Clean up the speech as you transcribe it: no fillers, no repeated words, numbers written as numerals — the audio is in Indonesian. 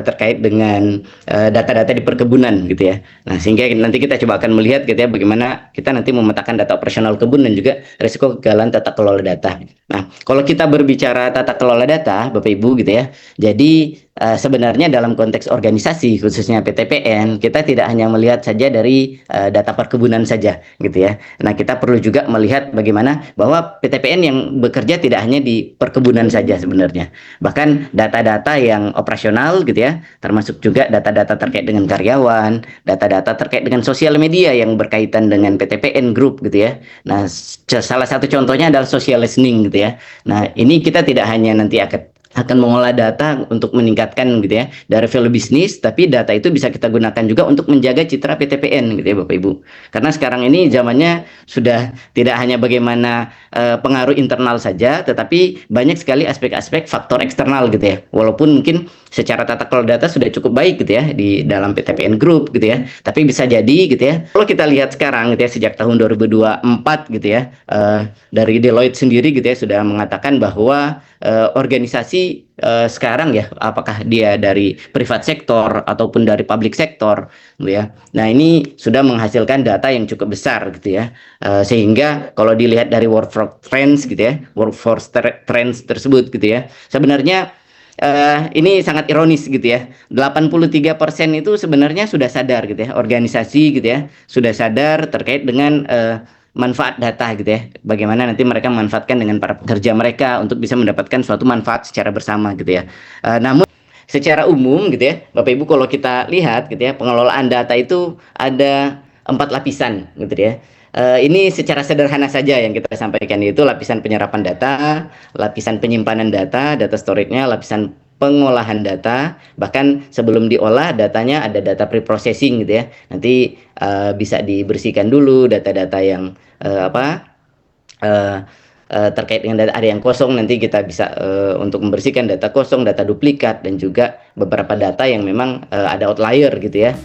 terkait dengan data-data di perkebunan gitu ya. Nah, sehingga nanti kita coba akan melihat gitu ya bagaimana kita nanti memetakan data operasional kebun dan juga risiko kegagalan tata kelola data. Nah, kalau kita berbicara tata kelola data, Bapak Ibu gitu ya. Jadi sebenarnya dalam konteks organisasi khususnya PTPN, kita tidak hanya melihat saja dari data perkebunan saja gitu ya. Nah, kita perlu juga melihat bagaimana bahwa PTPN yang bekerja tidak hanya di perkebunan saja sebenarnya. Bahkan data-data yang operasional gitu ya, termasuk juga data-data terkait dengan karyawan, data-data terkait dengan sosial media yang berkaitan dengan PTPN Group gitu ya. Nah, salah satu contohnya adalah social listening gitu ya. Nah, ini kita tidak hanya nanti akan mengolah data untuk meningkatkan gitu ya dari value bisnis, tapi data itu bisa kita gunakan juga untuk menjaga citra PTPN gitu ya Bapak Ibu. Karena sekarang ini zamannya sudah tidak hanya bagaimana pengaruh internal saja, tetapi banyak sekali aspek-aspek faktor eksternal gitu ya. Walaupun mungkin secara tata kelola data sudah cukup baik gitu ya di dalam PTPN Group gitu ya, tapi bisa jadi gitu ya. Kalau kita lihat sekarang gitu ya sejak tahun 2024 gitu ya, dari Deloitte sendiri gitu ya sudah mengatakan bahwa organisasi sekarang ya, apakah dia dari privat sektor ataupun dari public sektor gitu ya. Nah, ini sudah menghasilkan data yang cukup besar gitu ya. Sehingga kalau dilihat dari workforce trends gitu ya, trends tersebut gitu ya. Sebenarnya ini sangat ironis gitu ya. 83% itu sebenarnya sudah sadar gitu ya, organisasi gitu ya, sudah sadar terkait dengan manfaat data gitu ya. Bagaimana nanti mereka memanfaatkan dengan para pekerja mereka untuk bisa mendapatkan suatu manfaat secara bersama gitu ya. Namun secara umum gitu ya, Bapak Ibu kalau kita lihat gitu ya, pengelolaan data itu ada 4 lapisan gitu ya. Ini secara sederhana saja yang kita sampaikan, yaitu lapisan penyerapan data, lapisan penyimpanan data, data storage-nya, lapisan pengolahan data, bahkan sebelum diolah datanya ada data pre-processing gitu ya. Nanti bisa dibersihkan dulu data-data yang terkait dengan data ada yang kosong, nanti kita bisa untuk membersihkan data kosong, data duplikat, dan juga beberapa data yang memang ada outlier gitu ya.